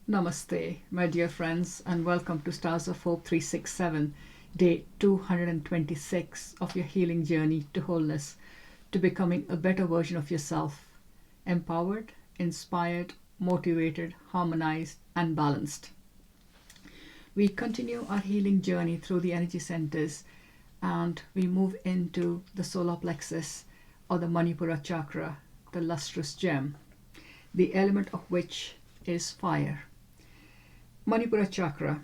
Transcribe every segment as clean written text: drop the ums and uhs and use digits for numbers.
Namaste, my dear friends, and welcome to Stars of Hope 367, day 226 of your healing journey to wholeness, to becoming a better version of yourself, empowered, inspired, motivated, harmonized, and balanced. We continue our healing journey through the energy centers and we move into the solar plexus or the Manipura chakra, the lustrous gem, the element of which is fire. Manipura chakra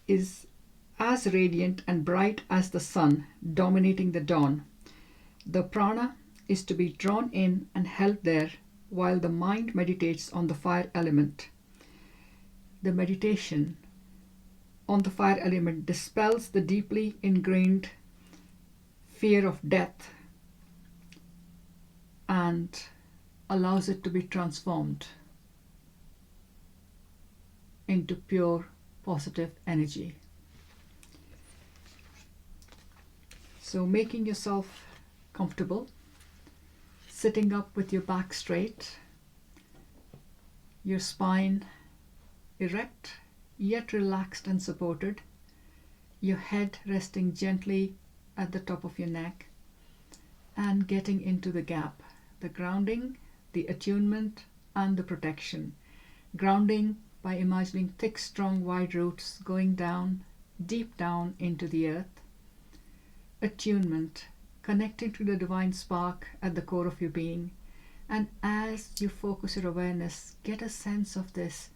is as radiant and bright as the sun, dominating the dawn. The prana is to be drawn in and held there while the mind meditates on the fire element. The meditation on the fire element dispels the deeply ingrained fear of death and allows it to be transformed into pure positive energy. So making yourself comfortable, sitting up with your back straight, your spine erect yet relaxed and supported, your head resting gently at the top of your neck, and getting into the gap, the grounding, the attunement, and the protection. Grounding by imagining thick, strong, wide roots going down, deep down into the earth. Attunement, connecting to the divine spark at the core of your being. And as you focus your awareness, get a sense of this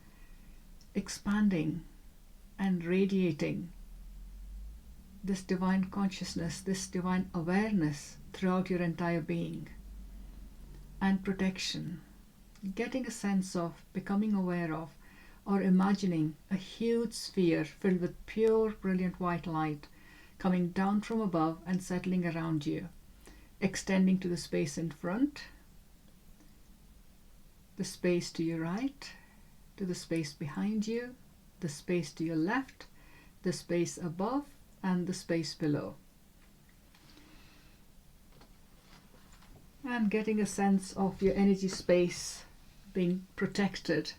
expanding and radiating, this divine consciousness, this divine awareness throughout your entire being. And protection, getting a sense of, becoming aware of, or imagining a huge sphere filled with pure, brilliant white light coming down from above and settling around you, extending to the space in front, the space to your right, to the space behind you, the space to your left, the space above, and the space below. And getting a sense of your energy space being protected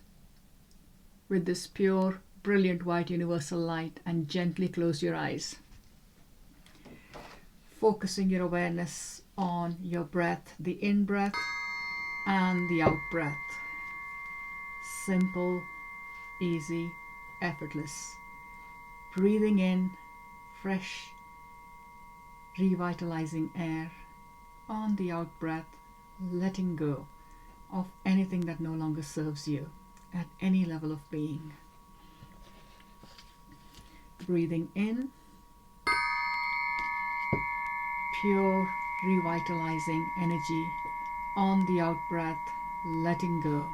with this pure, brilliant white universal light, and gently close your eyes. Focusing your awareness on your breath, the in-breath and the out-breath. Simple, easy, effortless. Breathing in fresh, revitalizing air. On the out-breath, letting go of anything that no longer serves you at any level of being. Breathing in, pure, revitalizing energy. On the out-breath, letting go.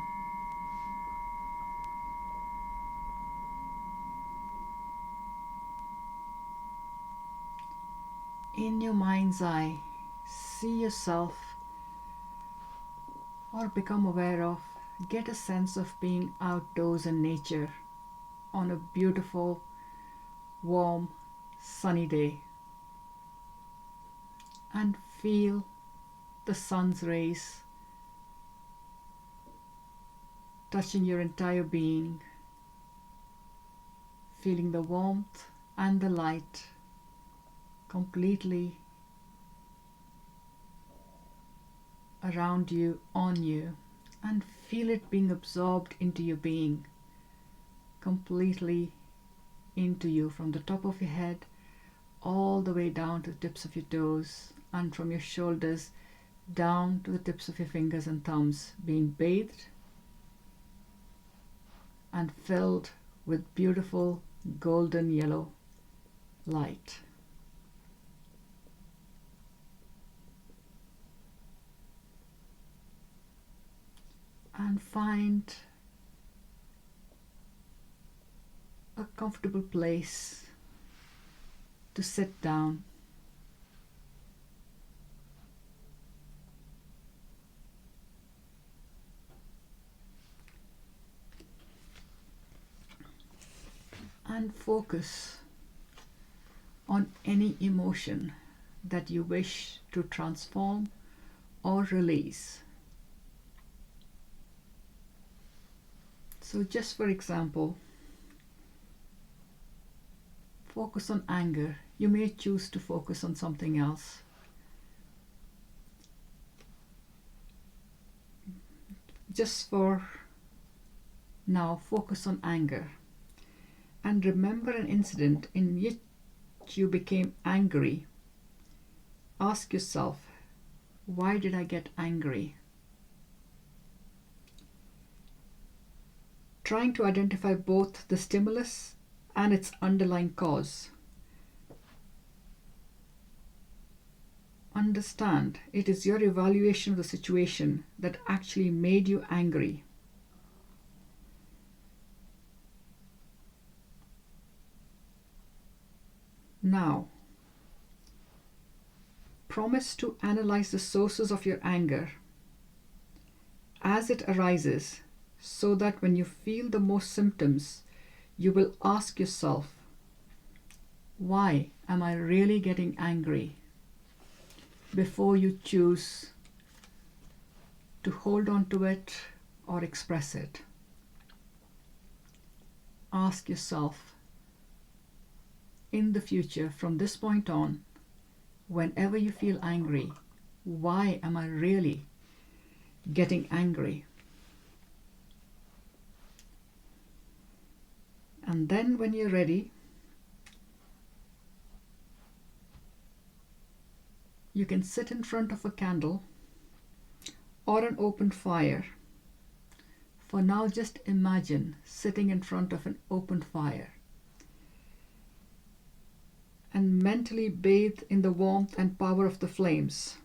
In your mind's eye, see yourself or become aware of, get a sense of being outdoors in nature on a beautiful, warm, sunny day, and feel the sun's rays touching your entire being, feeling the warmth and the light completely around you, on you, and feel it being absorbed into your being, completely into you, from the top of your head all the way down to the tips of your toes, and from your shoulders down to the tips of your fingers and thumbs, being bathed and filled with beautiful golden yellow light. And find a comfortable place to sit down. And focus on any emotion that you wish to transform or release. So just for example, focus on anger. You may choose to focus on something else. Just for now, focus on anger. And remember an incident in which you became angry. Ask yourself, why did I get angry? Trying to identify both the stimulus and its underlying cause. Understand, it is your evaluation of the situation that actually made you angry. Now, promise to analyze the sources of your anger as it arises, so that when you feel the most symptoms, you will ask yourself, why am I really getting angry? Before you choose to hold on to it or express it. Ask yourself, in the future, from this point on, whenever you feel angry, why am I really getting angry? And then when you're ready, you can sit in front of a candle or an open fire. For now, just imagine sitting in front of an open fire and mentally bathe in the warmth and power of the flames.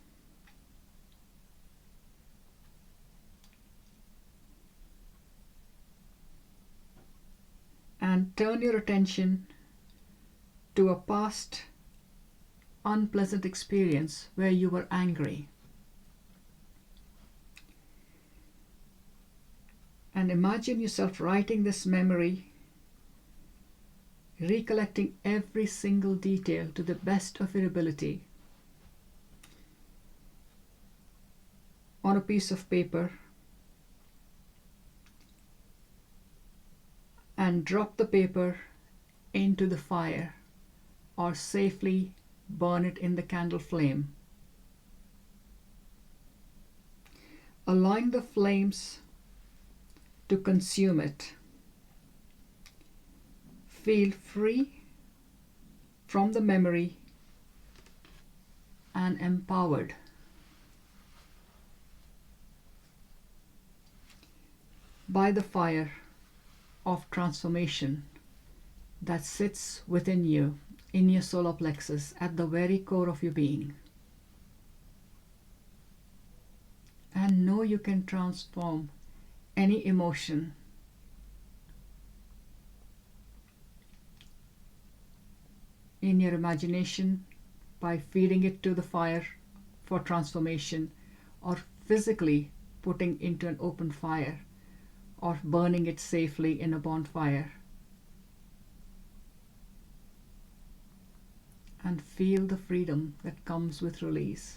And turn your attention to a past unpleasant experience where you were angry. And imagine yourself writing this memory, recollecting every single detail to the best of your ability on a piece of paper, and drop the paper into the fire or safely burn it in the candle flame, allowing the flames to consume it. Feel free from the memory and empowered. By the fire of transformation that sits within you, in your solar plexus, at the very core of your being. And know you can transform any emotion in your imagination by feeding it to the fire for transformation, or physically putting into an open fire or burning it safely in a bonfire. And feel the freedom that comes with release.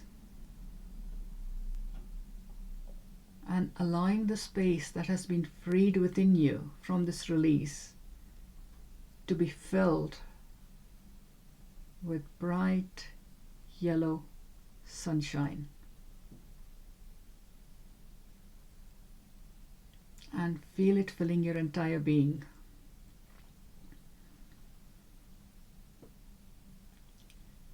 And allowing the space that has been freed within you from this release to be filled with bright yellow sunshine. And feel it filling your entire being.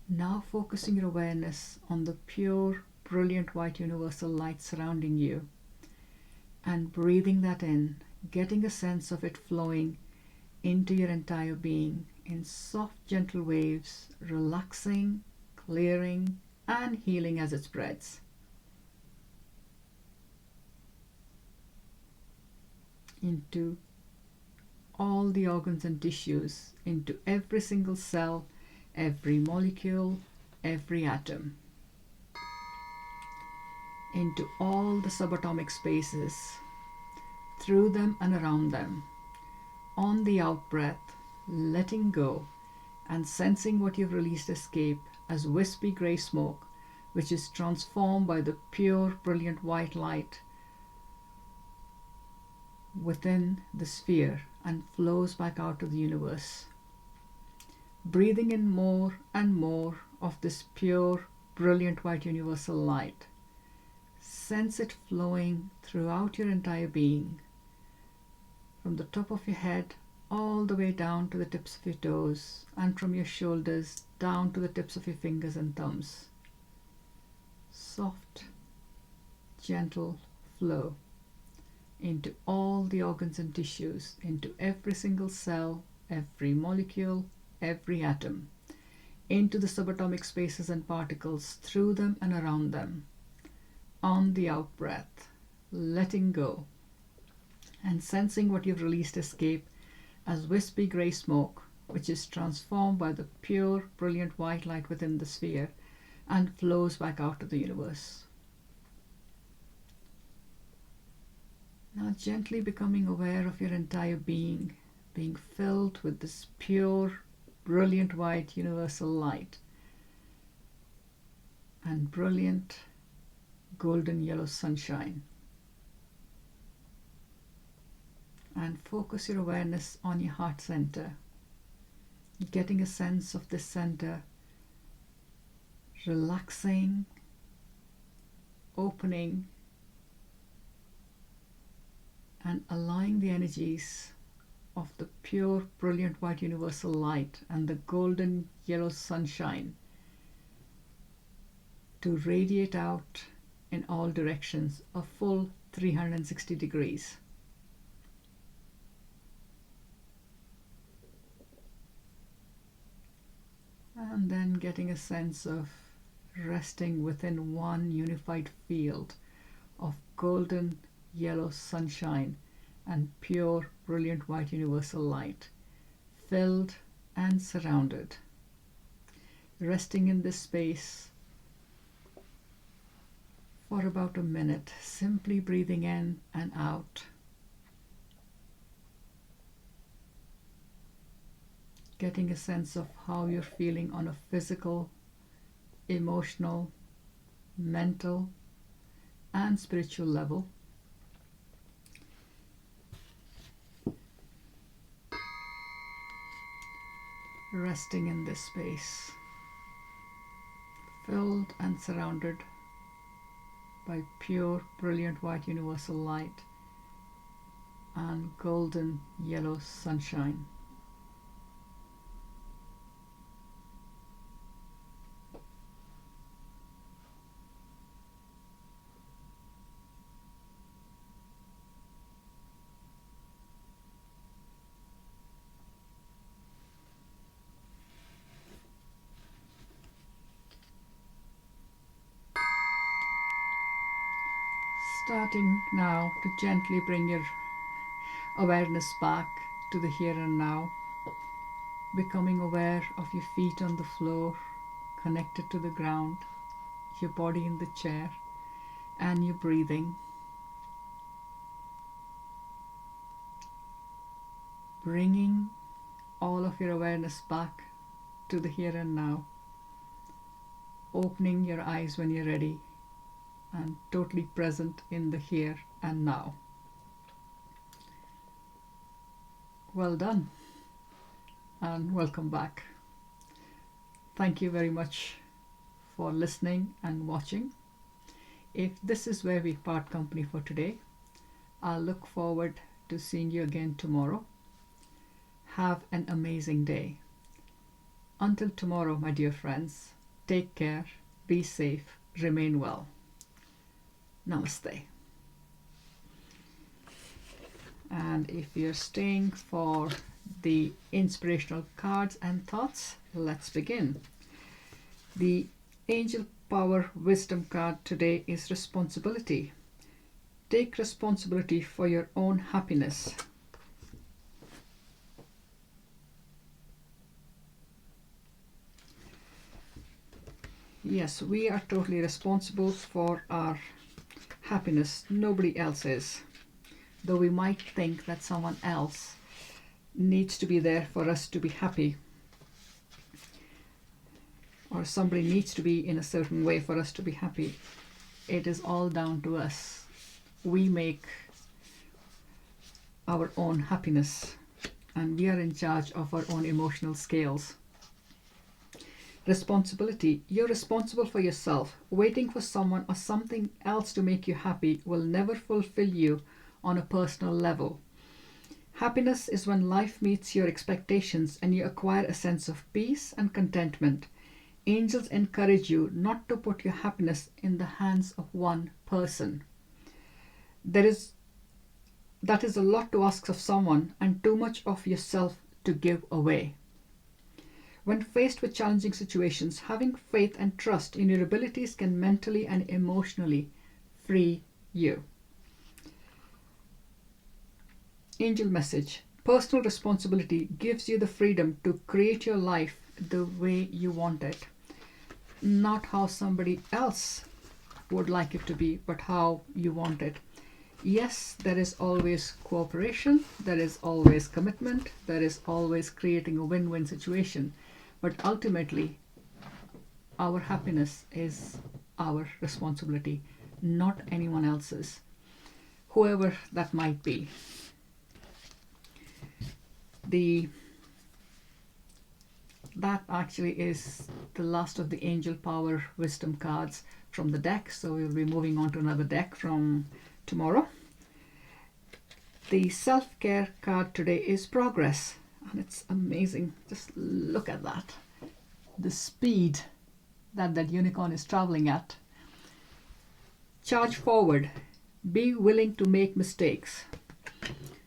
Now focusing your awareness on the pure, brilliant white universal light surrounding you, and breathing that in, getting a sense of it flowing into your entire being in soft, gentle waves, relaxing, clearing, and healing as it spreads. Into all the organs and tissues, into every single cell, every molecule, every atom, into all the subatomic spaces, through them and around them. On the out breath, letting go and sensing what you've released escape as wispy grey smoke which is transformed by the pure, brilliant white light within the sphere and flows back out to the universe. Breathing in more and more of this pure, brilliant white universal light. Sense it flowing throughout your entire being, from the top of your head all the way down to the tips of your toes, and from your shoulders down to the tips of your fingers and thumbs. Soft, gentle flow into all the organs and tissues, into every single cell, every molecule, every atom, into the subatomic spaces and particles, through them and around them. On the out breath, letting go and sensing what you've released escape as wispy grey smoke, which is transformed by the pure, brilliant white light within the sphere and flows back out to the universe. Now gently becoming aware of your entire being, being filled with this pure, brilliant white universal light and brilliant golden yellow sunshine. And focus your awareness on your heart center, getting a sense of this center relaxing, opening, and allowing the energies of the pure, brilliant white universal light and the golden yellow sunshine to radiate out in all directions, a full 360 degrees. And then getting a sense of resting within one unified field of golden yellow sunshine and pure, brilliant white universal light, filled and surrounded. Resting in this space for about a minute, simply breathing in and out. Getting a sense of how you're feeling on a physical, emotional, mental, and spiritual level. Resting in this space, filled and surrounded by pure, brilliant white universal light and golden yellow sunshine. Starting now to gently bring your awareness back to the here and now, becoming aware of your feet on the floor, connected to the ground, your body in the chair, and your breathing. Bringing all of your awareness back to the here and now, opening your eyes when you're ready, and totally present in the here and now. Well done, and welcome back. Thank you very much for listening and watching. If this is where we part company for today, I'll look forward to seeing you again tomorrow. Have an amazing day. Until tomorrow, my dear friends, take care, be safe, remain well. Namaste. And if you're staying for the inspirational cards and thoughts, let's begin. The Angel Power Wisdom card today is responsibility. Take responsibility for your own happiness. Yes, we are totally responsible for our happiness. Nobody else is. Though we might think that someone else needs to be there for us to be happy. or somebody needs to be in a certain way for us to be happy. It is all down to us. We make our own happiness, and we are in charge of our own emotional scales. Responsibility. You're responsible for yourself. Waiting for someone or something else to make you happy will never fulfill you on a personal level. Happiness is when life meets your expectations and you acquire a sense of peace and contentment. Angels encourage you not to put your happiness in the hands of one person. That is a lot to ask of someone, and too much of yourself to give away. When faced with challenging situations, having faith and trust in your abilities can mentally and emotionally free you. Angel message. Personal responsibility gives you the freedom to create your life the way you want it. Not how somebody else would like it to be, but how you want it. Yes, there is always cooperation, there is always commitment, there is always creating a win-win situation. But ultimately, our happiness is our responsibility, not anyone else's, whoever that might be. That actually is the last of the Angel Power Wisdom cards from the deck, so we'll be moving on to another deck from tomorrow. The self-care card today is Progress, and it's amazing. Just look at that. The speed that unicorn is traveling at. Charge forward. Be willing to make mistakes.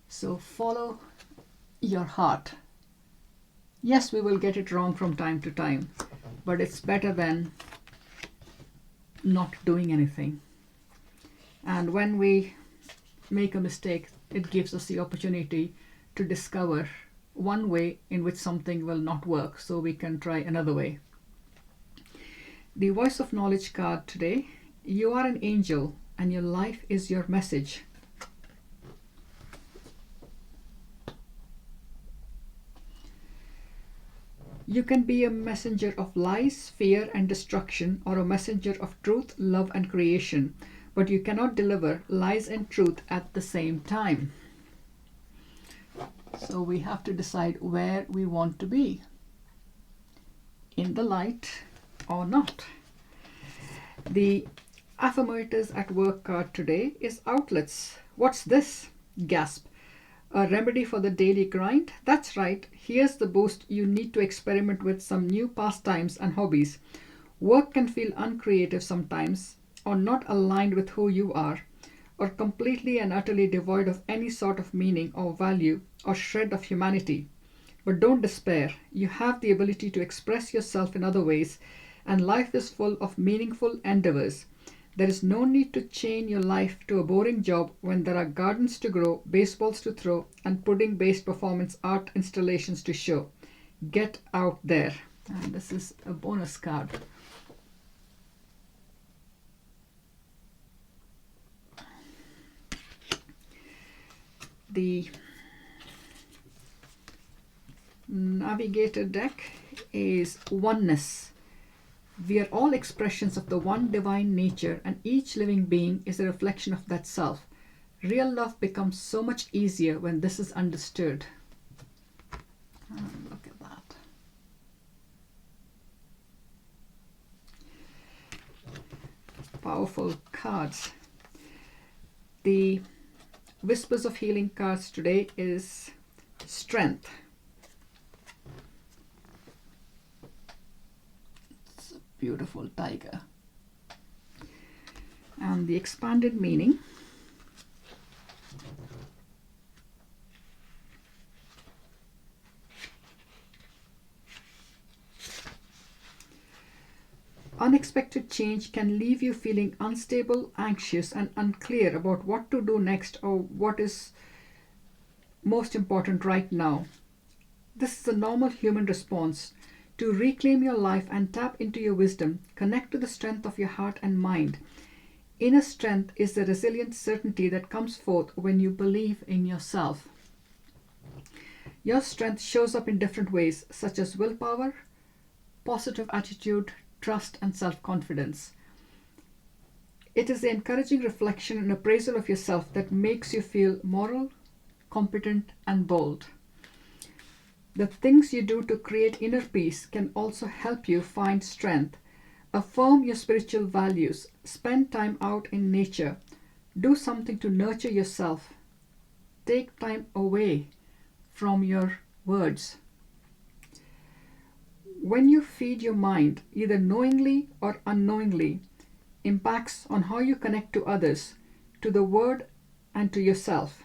So follow your heart. Yes, we will get it wrong from time to time, but it's better than not doing anything. And when we make a mistake, it gives us the opportunity to discover one way in which something will not work, so we can try another way. The Voice of Knowledge card today. You are an angel and your life is your message. You can be a messenger of lies, fear, and destruction, or a messenger of truth, love, and creation, but you cannot deliver lies and truth at the same time. So we have to decide where we want to be, in the light or not. The Affirmators at Work card today is Outlets. What's this? Gasp. A remedy for the daily grind? That's right. Here's the boost you need to experiment with some new pastimes and hobbies. Work can feel uncreative sometimes, or not aligned with who you are, or completely and utterly devoid of any sort of meaning or value or shred of humanity. But don't despair. You have the ability to express yourself in other ways, and life is full of meaningful endeavors. There is no need to chain your life to a boring job when there are gardens to grow, baseballs to throw, and pudding-based performance art installations to show. Get out there. And this is a bonus card. The Navigator deck is Oneness. We are all expressions of the one divine nature, and each living being is a reflection of that self. Real love becomes so much easier when this is understood. Look at that. Powerful cards. The Whispers of Healing cards today is Strength. Beautiful tiger. And the expanded meaning. Unexpected change can leave you feeling unstable, anxious, and unclear about what to do next or what is most important right now. This is a normal human response. To reclaim your life and tap into your wisdom, connect to the strength of your heart and mind. Inner strength is the resilient certainty that comes forth when you believe in yourself. Your strength shows up in different ways, such as willpower, positive attitude, trust, and self-confidence. It is the encouraging reflection and appraisal of yourself that makes you feel moral, competent, and bold. The things you do to create inner peace can also help you find strength. Affirm your spiritual values. Spend time out in nature. Do something to nurture yourself. Take time away from your words. When you feed your mind, either knowingly or unknowingly, impacts on how you connect to others, to the world, and to yourself.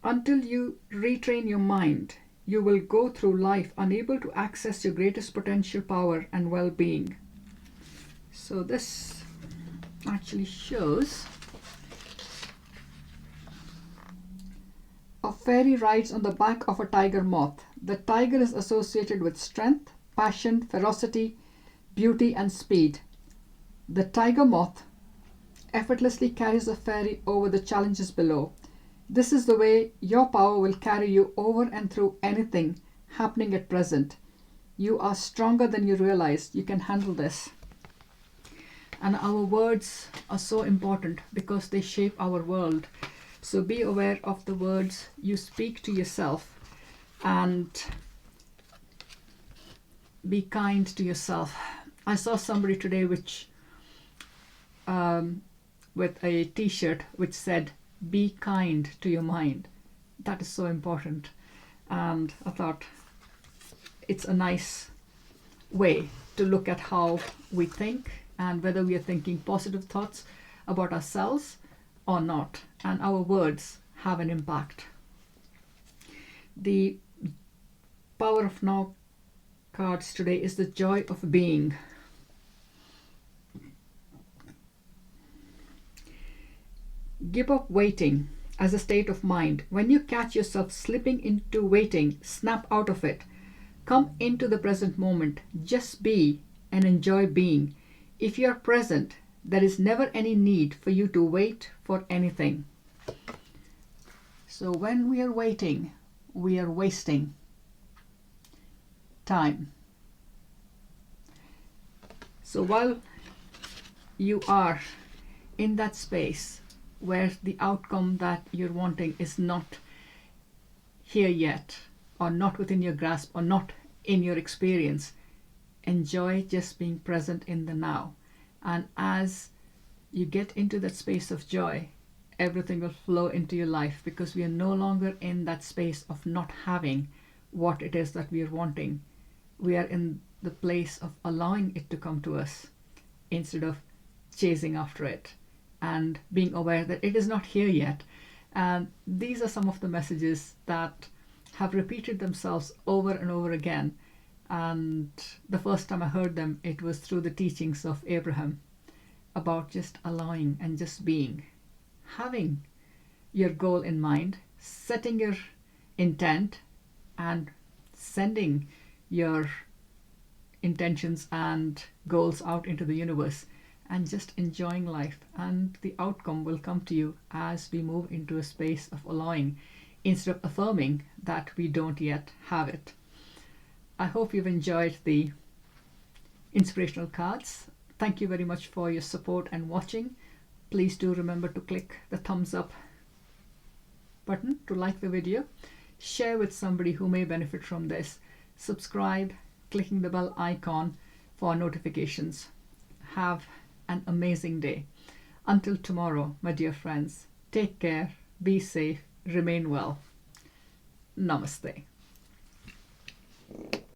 Until you retrain your mind, you will go through life unable to access your greatest potential power and well-being. So this actually shows a fairy rides on the back of a tiger moth. The tiger is associated with strength, passion, ferocity, beauty, and speed. The tiger moth effortlessly carries the fairy over the challenges below. This is the way your power will carry you over and through anything happening at present. You are stronger than you realize. You can handle this. And our words are so important because they shape our world. So be aware of the words you speak to yourself and be kind to yourself. I saw somebody today with a t-shirt which said, "Be kind to your mind." That is so important. And I thought it's a nice way to look at how we think and whether we are thinking positive thoughts about ourselves or not. And our words have an impact. The Power of Now cards today is the joy of being. Give up waiting as a state of mind. When you catch yourself slipping into waiting, snap out of it. Come into the present moment. Just be and enjoy being. If you are present, there is never any need for you to wait for anything. So when we are waiting, we are wasting time. So while you are in that space where the outcome that you're wanting is not here yet, or not within your grasp, or not in your experience, enjoy just being present in the now. And as you get into that space of joy, everything will flow into your life, because we are no longer in that space of not having what it is that we are wanting. We are in the place of allowing it to come to us instead of chasing after it, and being aware that it is not here yet. And these are some of the messages that have repeated themselves over and over again. And the first time I heard them, it was through the teachings of Abraham about just allowing and just being. Having your goal in mind, setting your intent, and sending your intentions and goals out into the universe, and just enjoying life, and the outcome will come to you as we move into a space of allowing instead of affirming that we don't yet have it. I hope you've enjoyed the inspirational cards. Thank you very much for your support and watching. Please do remember to click the thumbs up button to like the video, share with somebody who may benefit from this, subscribe, clicking the bell icon for notifications. Have an amazing day. Until tomorrow, my dear friends, take care, be safe, remain well. Namaste.